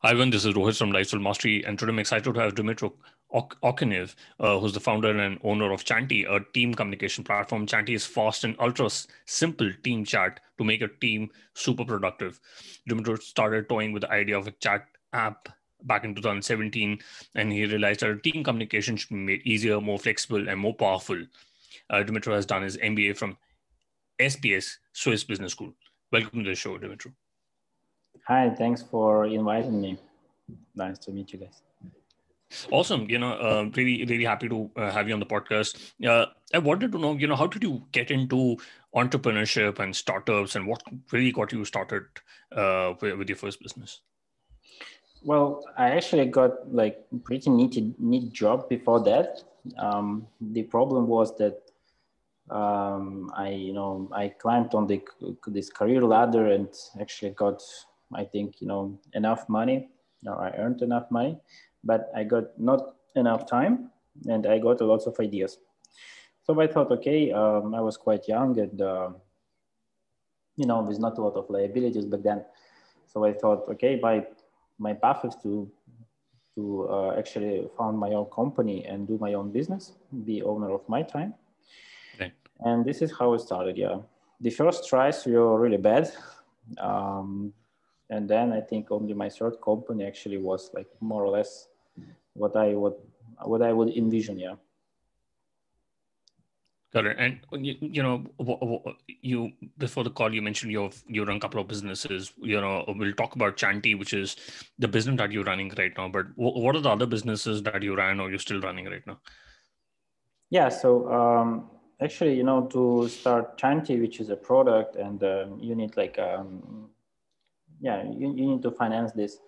Hi, everyone. This is Rohit from Lifestyle Mastery, and today I'm excited to have Dmytro Okunyev, who's the founder and owner of Chanty, a team communication platform. Chanty is fast and ultra simple team chat to make a team super productive. Dmytro started toying with the idea of a chat app back in 2017, and he realized that team communication should be made easier, more flexible, and more powerful. Dmytro has done his MBA from SBS Swiss Business School. Welcome to the show, Dmytro. Hi, thanks for inviting me. Nice to meet you guys. Awesome. Really happy to have you on the podcast. I wanted to know, how did you get into entrepreneurship and startups, and what really got you started with your first business? Well, I actually got like pretty neat job before that. The problem was that I climbed on this career ladder and actually got, I think, enough money. I earned enough money, but I got not enough time, and I got lots of ideas. So I thought, okay, I was quite young, and there's not a lot of liabilities back then. So I thought, okay, my path is to actually found my own company and do my own business, be owner of my time. Okay. And this is how it started. Yeah, the first tries were really bad. And then I think only my third company actually was like more or less what I would envision. Yeah. Got it. And you before the call you mentioned you run a couple of businesses. We'll talk about Chanty, which is the business that you're running right now. But what are the other businesses that you ran or you're still running right now? Yeah. So actually, to start Chanty, which is a product, and you need like you need to finance this.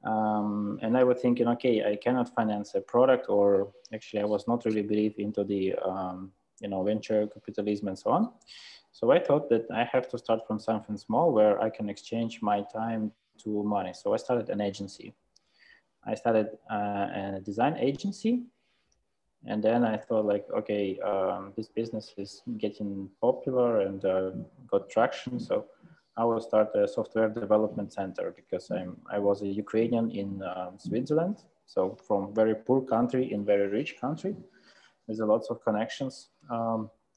And I was thinking, okay, I cannot finance a product, or actually I was not really believe into the, venture capitalism and so on. So I thought that I have to start from something small where I can exchange my time to money. So I started an agency. I started a design agency. And then I thought like, okay, this business is getting popular and got traction. So I will start a software development center because I was a Ukrainian in Switzerland. So from very poor country in very rich country, there's a lots of connections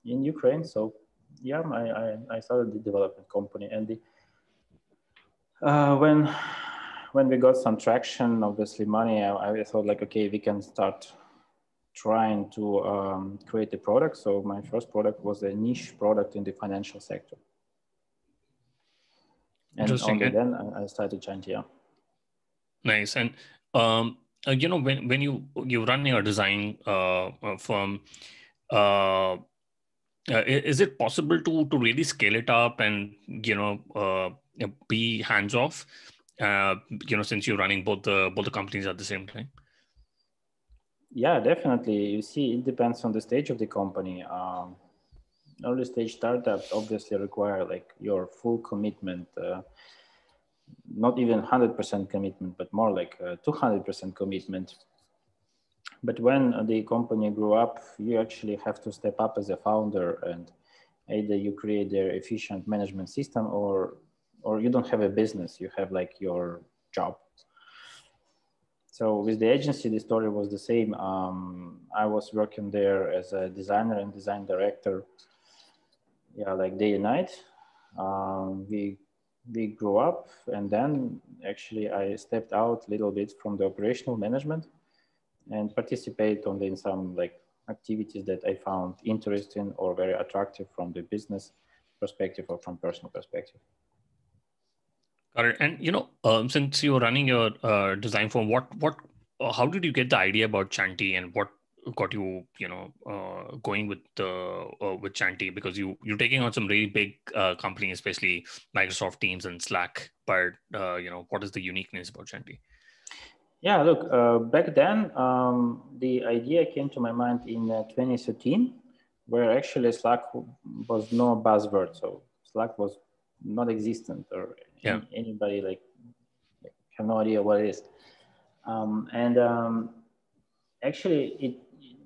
in Ukraine. So yeah, I started the development company, and when we got some traction, obviously money, I thought like, okay, we can start trying to create a product. So my first product was a niche product in the financial sector. And only then I started Chanty. Yeah. Nice. And when you run your design firm, is it possible to really scale it up and be hands off? Since you're running both the companies at the same time. Yeah, definitely. You see, it depends on the stage of the company. Early stage startups obviously require like your full commitment. Not even 100% commitment, but more like 200% commitment. But when the company grew up, you actually have to step up as a founder, and either you create their efficient management system, or you don't have a business, you have like your job. So with the agency, the story was the same. I was working there as a designer and design director, like day and night. We grew up, and then actually I stepped out a little bit from the operational management and participate only in some like activities that I found interesting or very attractive from the business perspective or from personal perspective. Got it. And since you're running your design firm, how did you get the idea about Chanty, and what got you going with Chanty? Because you're taking on some really big companies, especially Microsoft Teams and Slack. But what is the uniqueness about Chanty? Yeah, look, back then the idea came to my mind in 2013, where actually Slack was no buzzword. So Slack was not existent, or anybody like have no idea what it is. Actually,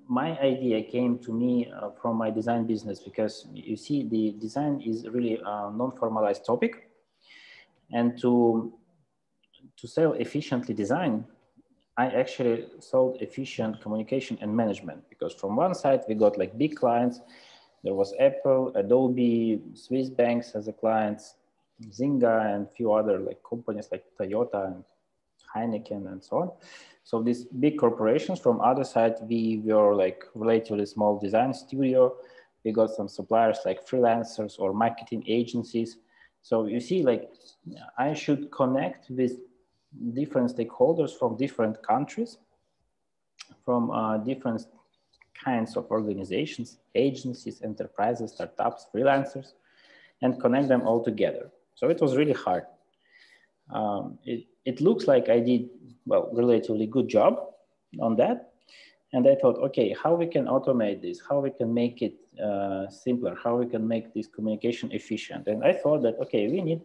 my idea came to me from my design business, because you see, the design is really a non-formalized topic, and to to sell efficiently design, I actually sold efficient communication and management, because from one side we got like big clients. There was Apple, Adobe, Swiss banks as a clients, Zynga, and a few other like companies like Toyota and Heineken and so on. So these big corporations. From other side, we were like relatively small design studio. We got some suppliers like freelancers or marketing agencies. So you see, like I should connect with different stakeholders from different countries, from different kinds of organizations, agencies, enterprises, startups, freelancers, and connect them all together. So it was really hard. It looks like I did, well, relatively good job on that. And I thought, okay, how we can automate this, how we can make it simpler, how we can make this communication efficient. And I thought that, okay, we need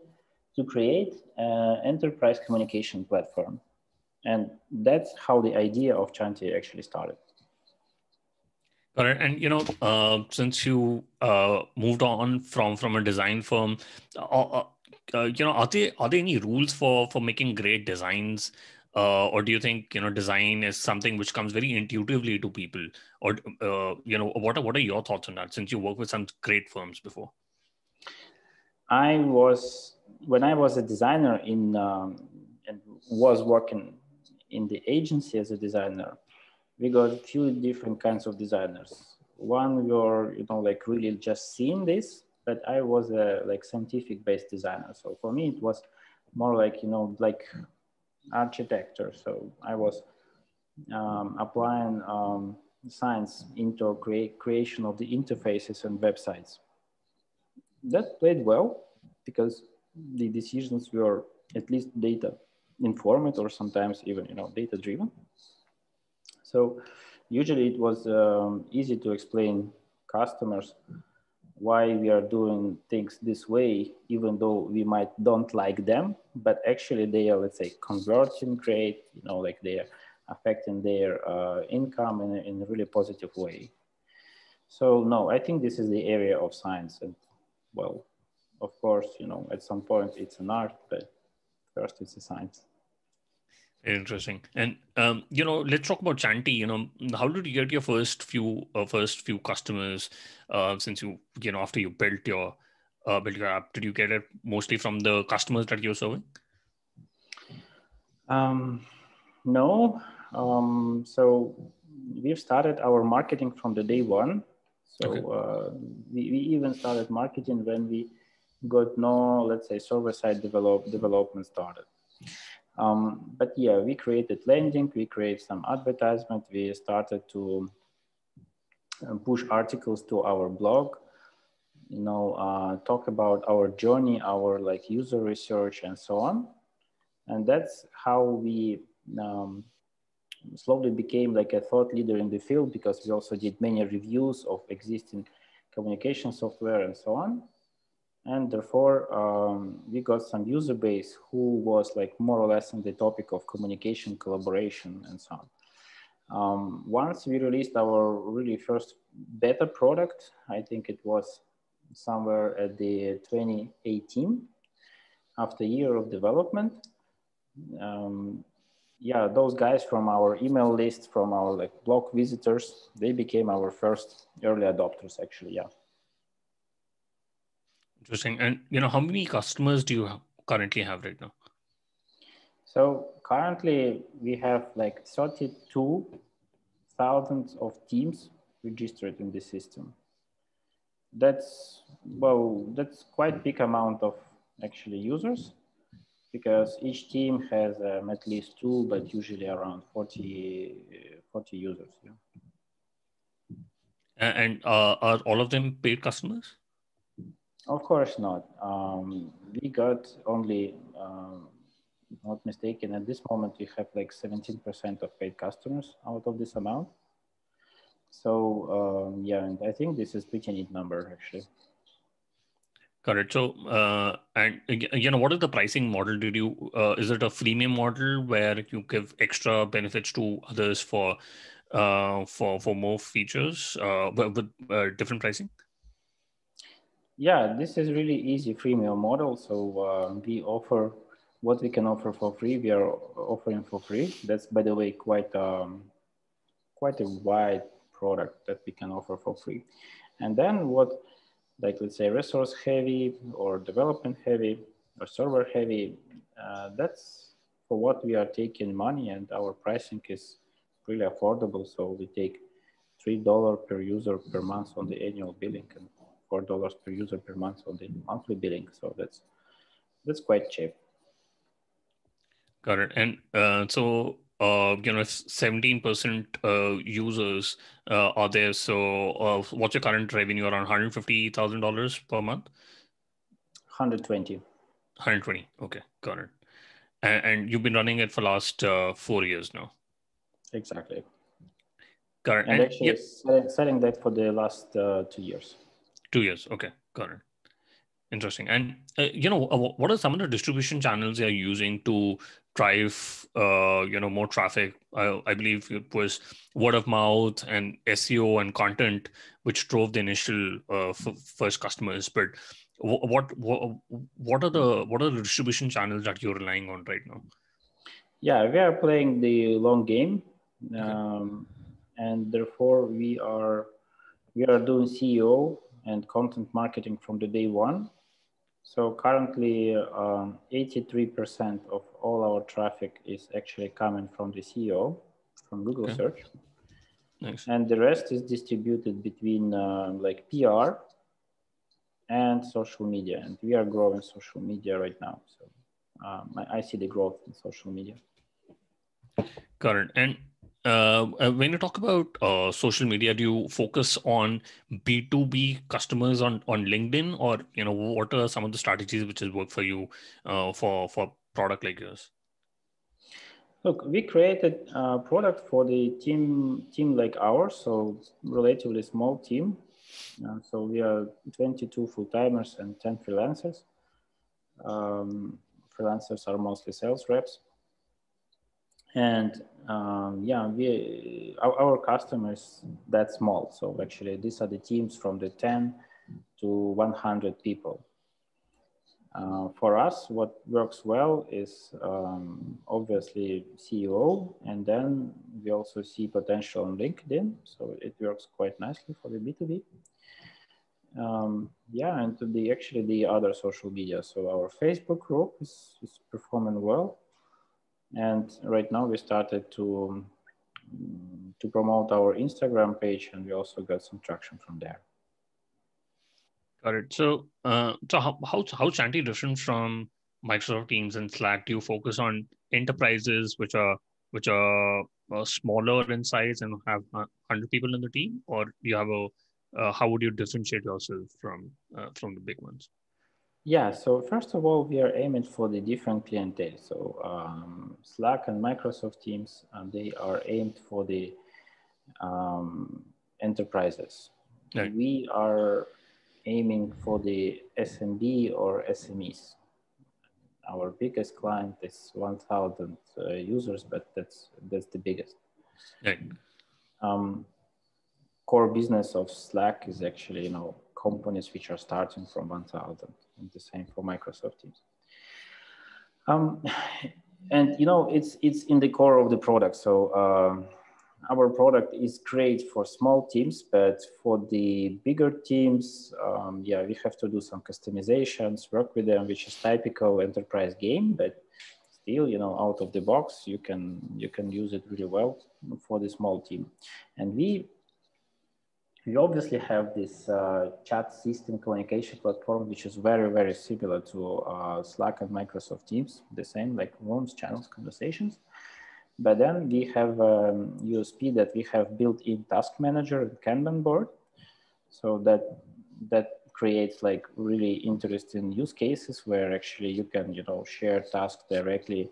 to create an enterprise communication platform. And that's how the idea of Chanty actually started. All right. And, since you moved on from a design firm, are there any rules for making great designs? Or do you think, design is something which comes very intuitively to people? Or, what are your thoughts on that, since you worked with some great firms before? When I was a designer and was working in the agency as a designer, we got a few different kinds of designers. One were, like really just seeing this, but I was a like scientific based designer. So for me, it was more like, like architecture. So I was applying science into creation of the interfaces and websites. That played well because the decisions were at least data informed, or sometimes even, data driven. So usually it was easy to explain customers why we are doing things this way, even though we might don't like them, but actually they are, let's say, converting great, like they are affecting their income in a really positive way. So no, I think this is the area of science. And well, of course, at some point it's an art, but first it's a science. Interesting. And let's talk about Chanty. How did you get your first few customers? Since you after you built your app, did you get it mostly from the customers that you're serving? No. So we've started our marketing from the day one. So okay. We even started marketing when we got no, let's say, server-side development started. But yeah, we created landing, we created some advertisement, we started to push articles to our blog, talk about our journey, our like user research and so on. And that's how we slowly became like a thought leader in the field, because we also did many reviews of existing communication software and so on. And therefore, we got some user base who was like more or less on the topic of communication, collaboration, and so on. Once we released our really first beta product, I think it was somewhere at the 2018, after a year of development. Yeah, those guys from our email list, from our like blog visitors, they became our first early adopters, actually. Yeah. Interesting. And how many customers do you currently have right now? So currently we have like 32,000 of teams registered in the system. That's quite big amount of actually users, because each team has at least 2, but usually around 40 users. Yeah. And are all of them paid customers? Of course not. We got only, not mistaken, at this moment we have like 17% of paid customers out of this amount. So yeah, and I think this is pretty neat number actually. Correct. So, and what is the pricing model? Is it a freemium model where you give extra benefits to others for more features, with different pricing? Yeah, this is really easy freemium model. So we offer what we can offer for free, we are offering for free. That's, by the way, quite a wide product that we can offer for free. And then what, like, let's say resource heavy or development heavy or server heavy, that's for what we are taking money, and our pricing is really affordable. So we take $3 per user per month on the annual billing and $4 per user per month on the monthly billing. So that's quite cheap. Got it. And so, 17% users are there. So what's your current revenue? Around $150,000 per month? 120. 120. Okay, got it. And you've been running it for last 4 years now. Exactly. Got it. And actually selling that for the last 2 years. 2 years. Okay, got it. Interesting. And, what are some of the distribution channels you're using to drive, more traffic? I believe it was word of mouth and SEO and content, which drove the initial first customers. But what are the distribution channels that you're relying on right now? Yeah, we are playing the long game, Okay. and therefore we are doing SEO and content marketing from the day one. So currently, 83% of all our traffic is actually coming from the SEO, from Google search. Nice. And the rest is distributed between like PR and social media. And we are growing social media right now. So I see the growth in social media. Got it. And when you talk about social media, do you focus on B2B customers on LinkedIn, or what are some of the strategies which has worked for you for product like yours? Look, we created a product for the team like ours, so relatively small team. So we are 22 full-timers and 10 freelancers. Freelancers are mostly sales reps. And our customers that small. So actually, these are the teams from the 10 to 100 people. For us, what works well is obviously SEO, and then we also see potential on LinkedIn. So it works quite nicely for the B2B. And to the other social media. So our Facebook group is performing well. And right now we started to promote our Instagram page, and we also got some traction from there. Got it. So, how Chanty different from Microsoft Teams and Slack? Do you focus on enterprises which are smaller in size and have 100 people in the team, or do you have how would you differentiate yourself from the big ones? Yeah. So first of all, we are aiming for the different clientele. So Slack and Microsoft Teams, they are aimed for the enterprises. Right. We are aiming for the SMB or SMEs. Our biggest client is 1,000 users, but that's the biggest. Right. Core business of Slack is actually, companies which are starting from 1,000, and the same for Microsoft Teams. And it's in the core of the product. So our product is great for small teams, but for the bigger teams, we have to do some customizations, work with them, which is typical enterprise game, but still, out of the box, you can use it really well for the small team. And we obviously have this chat system communication platform, which is very, very similar to Slack and Microsoft Teams, the same, like rooms, channels, conversations. But then we have USP that we have built-in task manager and Kanban board. So that creates like really interesting use cases where actually you can, share tasks directly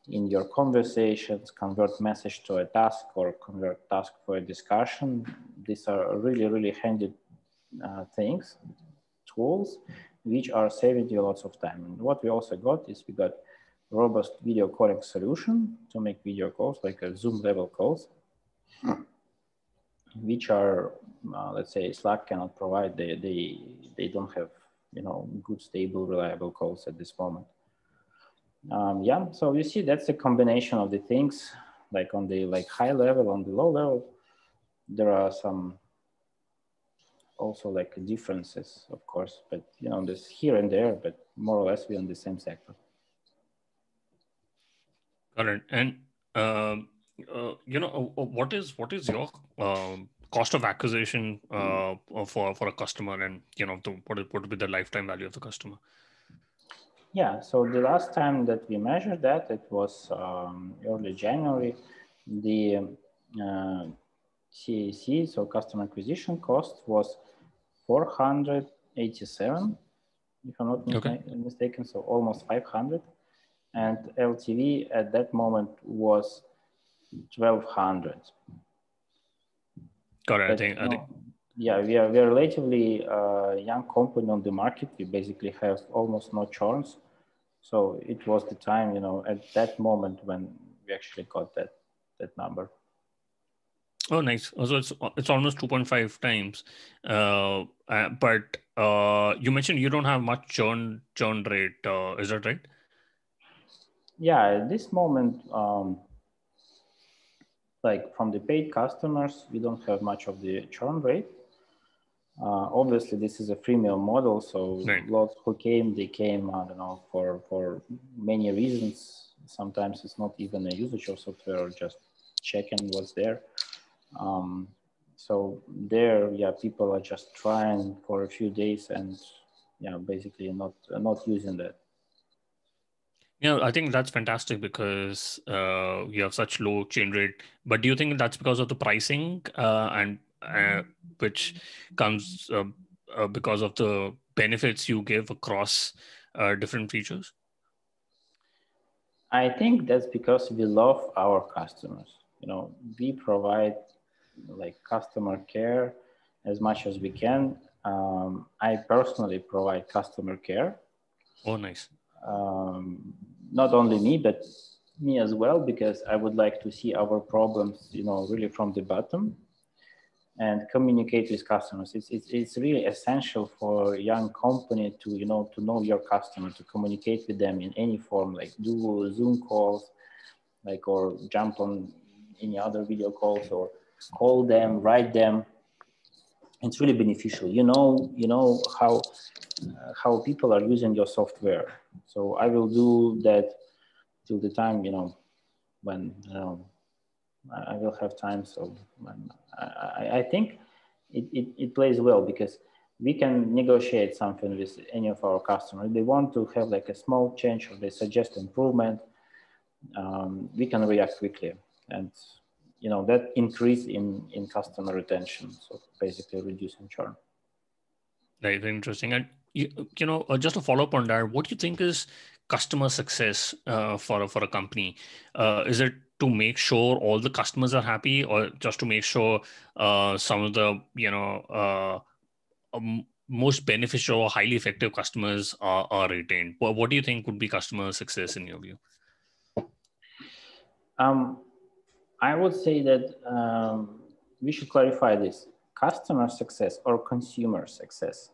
in your conversations, convert message to a task, or convert task for a discussion. These are really, really handy tools, which are saving you lots of time. And what we also got is we got robust video calling solution to make video calls, like a Zoom level calls, which are, let's say, Slack cannot provide. They don't have, good, stable, reliable calls at this moment. Yeah, so you see, that's a combination of the things, like on the high level, on the low level, there are some also like differences, of course, but there's here and there, but more or less we're in the same sector. Got it. And what is your cost of acquisition for a customer, and what would be the lifetime value of the customer? Yeah, so the last time that we measured that, it was early January. The CAC, so customer acquisition cost, was 487, if I'm not mistaken, so almost 500. And LTV at that moment was 1,200. Got it. But, I think. Yeah, we are a relatively young company on the market. We basically have almost no churns. So it was the time, at that moment when we actually got that number. Oh, nice. So it's almost 2.5 times. But you mentioned you don't have much churn rate. Is that right? Yeah, at this moment, like from the paid customers, we don't have much of the churn rate. Obviously, this is a freemium model, so lots who came, they came, I don't know, for many reasons. Sometimes it's not even a usage of software, or just checking what's there. So there, yeah, people are just trying for a few days and, basically not using that. Yeah, I think that's fantastic because you have such low churn rate. But do you think that's because of the pricing and which comes because of the benefits you give across different features? I think that's because we love our customers. We provide like customer care as much as we can. I personally provide customer care. Oh, nice. Not only me, but me as well, because I would like to see our problems, really from the bottom and communicate with customers. It's really essential for a young company to know your customer, to communicate with them in any form, like do Zoom calls, or jump on any other video calls, or call them, write them. It's really beneficial. You know how people are using your software. So I will do that till the time when I will have time. So I think it plays well, because we can negotiate something with any of our customers. They want to have like a small change, or they suggest improvement. We can react quickly, and that increase in customer retention. So basically reducing churn. Very interesting. And just to follow up on that, what do you think is customer success for a company? Is it to make sure all the customers are happy, or just to make sure some of the most beneficial or highly effective customers are retained? What do you think would be customer success in your view? I would say that we should clarify this: customer success or consumer success?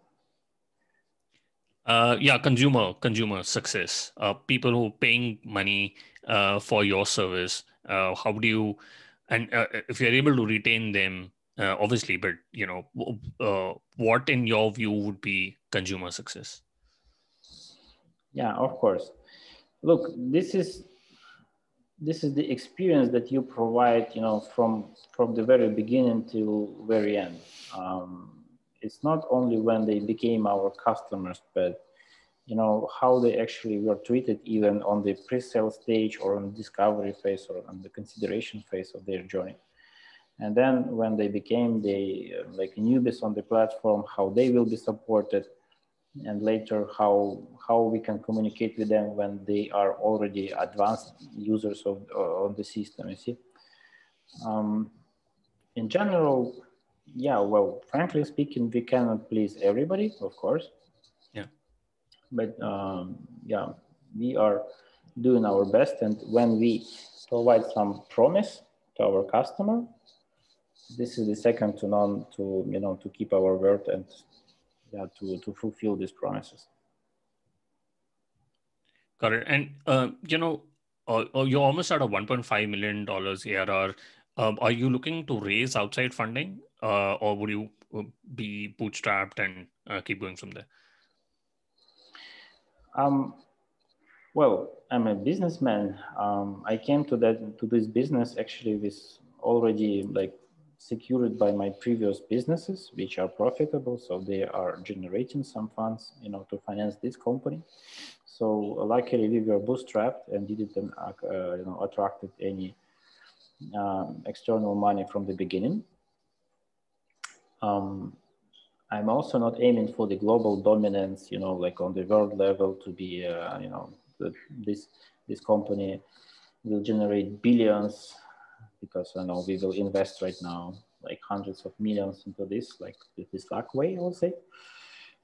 Consumer success. People who are paying money for your service. How do you, and if you're able to retain them, obviously, but what in your view would be consumer success? Yeah, of course. Look, this is the experience that you provide, from the very beginning till very end. It's not only when they became our customers, but how they actually were treated, even on the pre-sale stage, or on the discovery phase, or on the consideration phase of their journey. And then when they became like newbies on the platform, how they will be supported, and later how we can communicate with them when they are already advanced users of the system. You see, in general, yeah. Well, frankly speaking, we cannot please everybody, of course. Yeah. But yeah, we are doing our best, and when we provide some promise to our customer, this is the second to none to keep our word, and to fulfill these promises. Correct. And, you're almost at a $1.5 million ARR. Are you looking to raise outside funding, or would you be bootstrapped and keep going from there? Well, I'm a businessman. I came to this business actually with already like secured by my previous businesses, which are profitable. So they are generating some funds, to finance this company. So luckily we were bootstrapped and didn't, attracted any external money from the beginning. I'm also not aiming for the global dominance, like on the world level to be, this company will generate billions, because we will invest right now like hundreds of millions into this, like this luck way, I would say.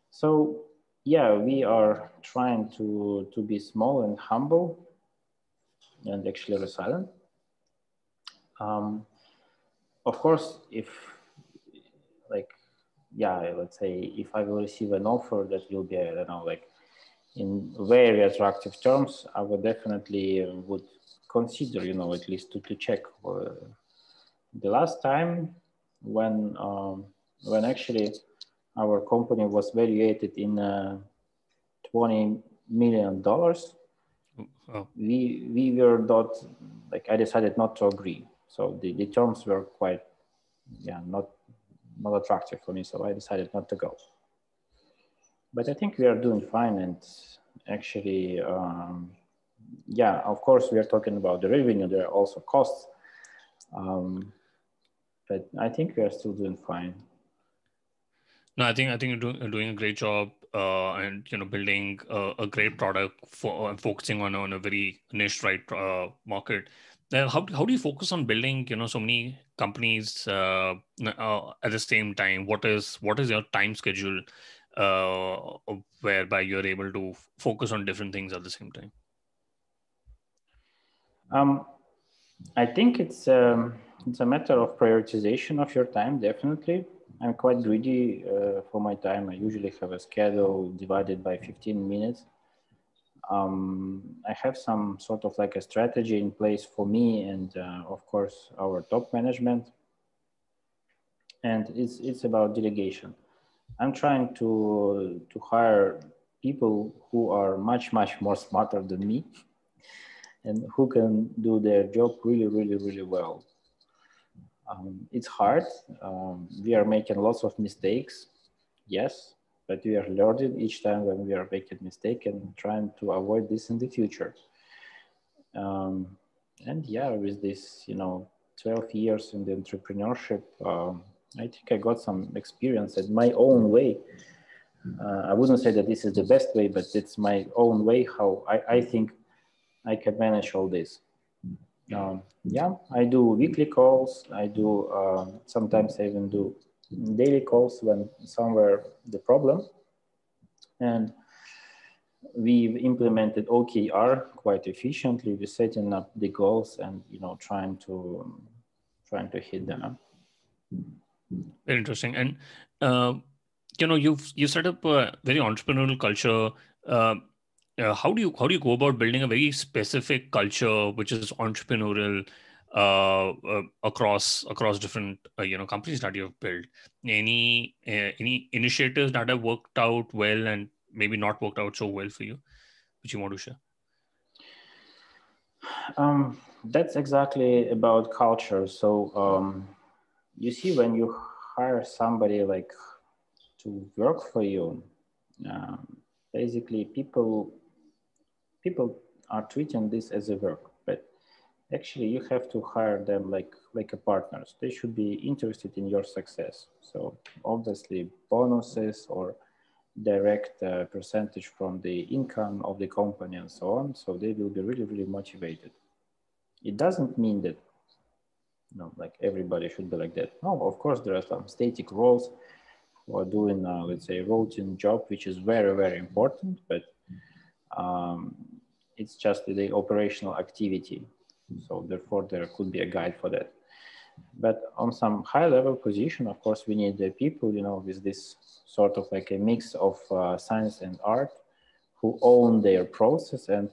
So yeah, we are trying to be small and humble and actually resilient. Of course, if let's say if I will receive an offer that will be, I don't know, like in very attractive terms, I would definitely would consider, at least to check. The last time when actually our company was valuated in $20 million, we were not, like, I decided not to agree. So the terms were quite, not attractive for me. So I decided not to go. But I think we are doing fine. And actually, of course, we are talking about the revenue. There are also costs. But I think we are still doing fine. No, I think you're doing a great job, and building a great product for focusing on a very niche market. How do you focus on building so many companies at the same time? What is your time schedule whereby you're able to focus on different things at the same time? I think it's a matter of prioritization of your time, definitely. I'm quite greedy for my time. I usually have a schedule divided by 15 minutes. I have some sort of like a strategy in place for me and of course our top management. And it's about delegation. I'm trying to hire people who are much more smarter than me and who can do their job really well. It's hard. We are making lots of mistakes, yes, but we are learning each time when we are making mistake and trying to avoid this in the future. And yeah, with this, 12 years in the entrepreneurship, I think I got some experience at my own way. I wouldn't say that this is the best way, but it's my own way how I think I can manage all this. I do weekly calls. I do sometimes I even do daily calls when somewhere the problem. And we've implemented OKR quite efficiently. We're setting up the goals and trying to hit them. Very interesting. And you set up a very entrepreneurial culture. How do you go about building a very specific culture which is entrepreneurial across different companies that you've built? Any initiatives that have worked out well and maybe not worked out so well for you, which you want to share? That's exactly about culture. So you see, when you hire somebody like to work for you, basically people are treating this as a work, but actually you have to hire them like a partners. They should be interested in your success. So obviously bonuses or direct percentage from the income of the company and so on. So they will be really motivated. It doesn't mean that like everybody should be like that. No, of course there are some static roles or doing let's say routine job, which is very important, but it's just the operational activity. So therefore there could be a guide for that. But on some high level position, of course, we need the people, with this sort of like a mix of science and art, who own their process and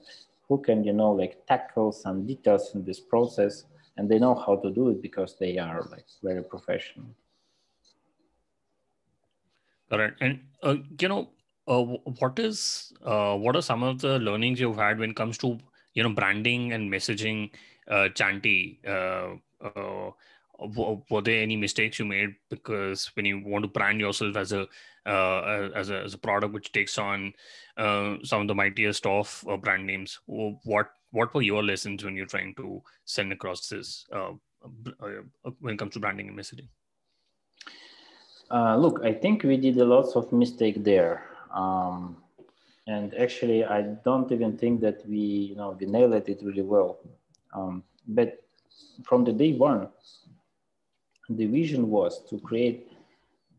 who can, you know, like tackle some details in this process, and they know how to do it because they are like very professional. Correct. And what are some of the learnings you've had when it comes to branding and messaging, Chanty? Were there any mistakes you made? Because when you want to brand yourself as a product which takes on some of the mightiest of brand names, what were your lessons when you're trying to send across this when it comes to branding and messaging? Look, I think we did a lot of mistake there. And actually, I don't even think that we nailed it really well. But from the day one, the vision was to create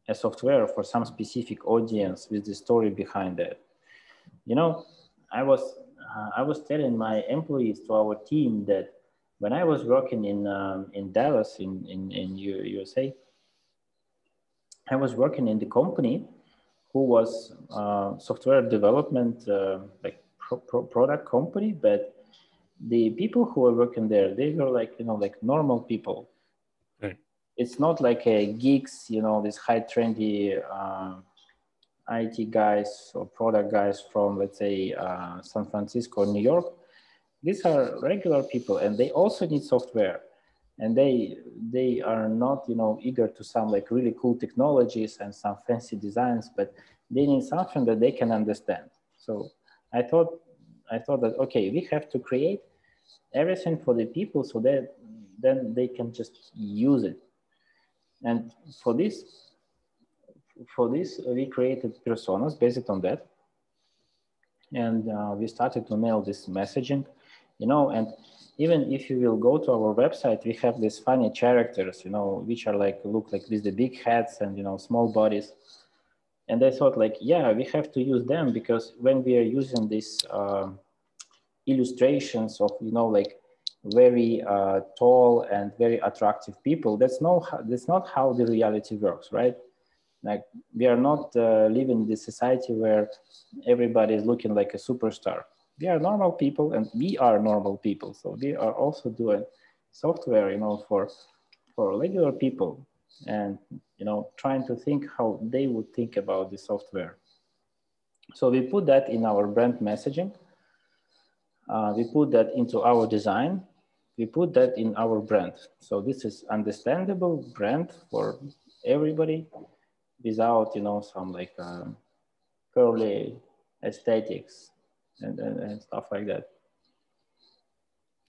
a software for some specific audience with the story behind it. You know, I was telling my employees, to our team, that when I was working in Dallas in USA, I was working in the company who was software development product company, but the people who were working there, they were like normal people. Right. It's not like a geeks, these high trendy IT guys or product guys from, let's say, San Francisco or New York. These are regular people, and they also need software. And they are not, eager to some like really cool technologies and some fancy designs, but they need something that they can understand. So I thought that, okay, we have to create everything for the people so that then they can just use it. And for this, we created personas based on that. And we started to nail this messaging, and even if you will go to our website, we have these funny characters, which are look like with the big heads and, small bodies. And I thought yeah, we have to use them, because when we are using these illustrations of, very tall and very attractive people, that's not how the reality works, right? Like, we are not living in this society where everybody is looking like a superstar. We are normal people, and we are normal people. So we are also doing software, for regular people, and, trying to think how they would think about the software. So we put that in our brand messaging. We put that into our design. We put that in our brand. So this is understandable brand for everybody, without, some curly aesthetics and stuff like that.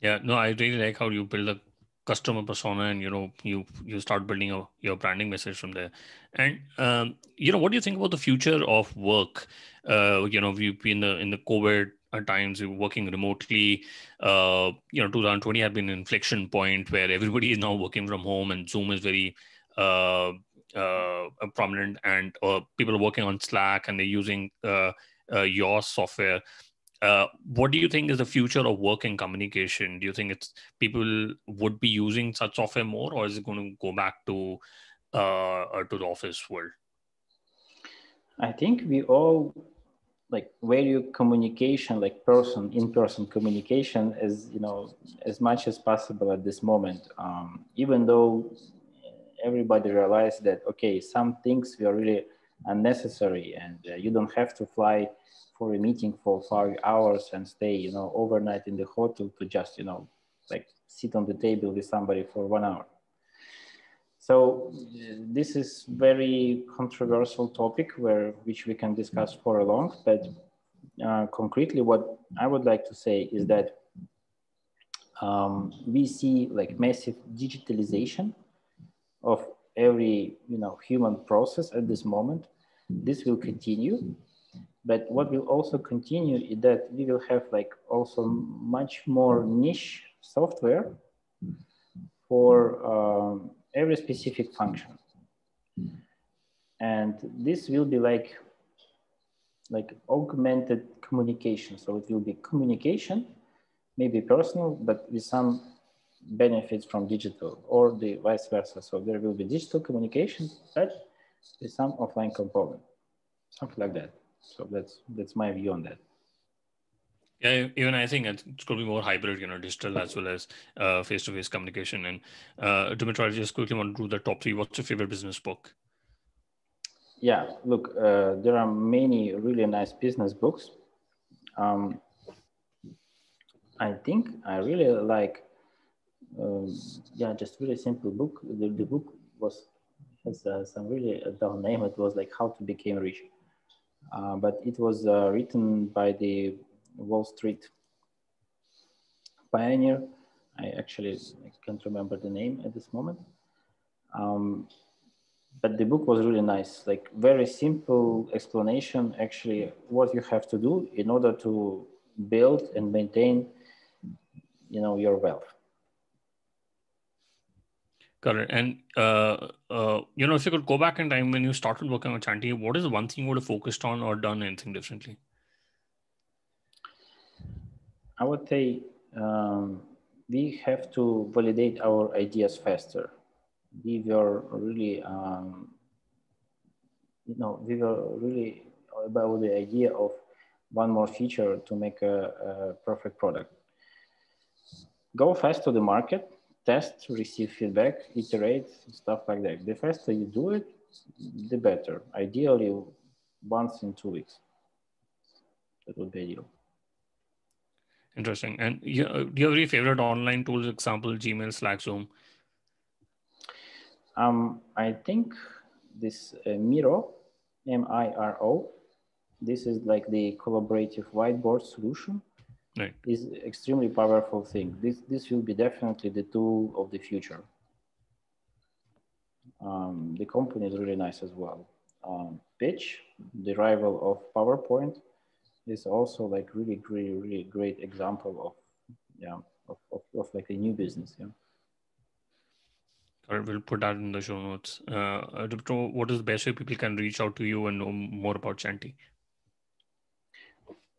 Yeah, no, I really like how you build a customer persona, and you start building your branding message from there. And what do you think about the future of work? We've been in the COVID times, we're working remotely. 2020 had been an inflection point where everybody is now working from home, and Zoom is very prominent, and people are working on Slack, and they're using your software. What do you think is the future of work and communication? Do you think people would be using such software more, or is it going to go back to the office world? I think we all value communication, in-person communication, as much as possible at this moment. Even though everybody realized that, okay, some things were really unnecessary, and you don't have to fly for a meeting for 5 hours and stay, overnight in the hotel to just, sit on the table with somebody for 1 hour. So this is very controversial topic which we can discuss for a long, but concretely what I would like to say is that we see massive digitalization of every human process at this moment. This will continue, but what will also continue is that we will have also much more niche software for every specific function, and this will be like augmented communication. So it will be communication, maybe personal, but with some benefits from digital, or the vice versa. So there will be digital communication, but with some offline component, something like that. So that's my view on that. Yeah, even I think it's going to be more hybrid, digital as well as face-to-face communication. And Dmytro, I just quickly want to do the top three. What's your favorite business book? Yeah, look, there are many really nice business books. I think I really like, just really simple book. The book has some really dumb name. It was like How to Become Rich, but it was written by the Wall Street pioneer. I can't remember the name at this moment. But the book was really nice, like very simple explanation, actually, what you have to do in order to build and maintain, your wealth. Correct. And, if you could go back in time when you started working on Chanty, what is the one thing you would have focused on or done anything differently? I would say we have to validate our ideas faster. We were really, we were really about the idea of one more feature to make a perfect product. Go fast to the market, test, receive feedback, iterate, stuff like that. The faster you do it, the better. Ideally, once in 2 weeks. That would be ideal. Interesting. And do you have any favorite online tools, example, Gmail, Slack, Zoom? I think this Miro, M-I-R-O, this is like the collaborative whiteboard solution. Right. Is extremely powerful thing. This will be definitely the tool of the future. The company is really nice as well. Pitch, the rival of PowerPoint, is also like really, really, really great example of like a new business. Yeah. All right, we'll put that in the show notes. Dmytro, what is the best way people can reach out to you and know more about Chanty?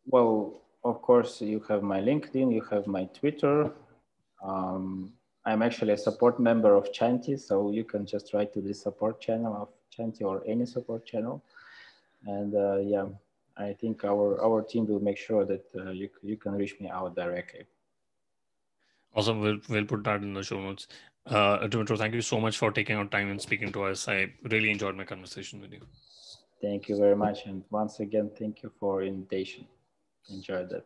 Well, of course, you have my LinkedIn, you have my Twitter. I'm actually a support member of Chanty, so you can just write to the support channel of Chanty or any support channel. And I think our team will make sure that you can reach me out directly. Awesome. We'll put that in the show notes. Dmytro, thank you so much for taking out time and speaking to us. I really enjoyed my conversation with you. Thank you very much. And once again, thank you for invitation. Enjoyed that.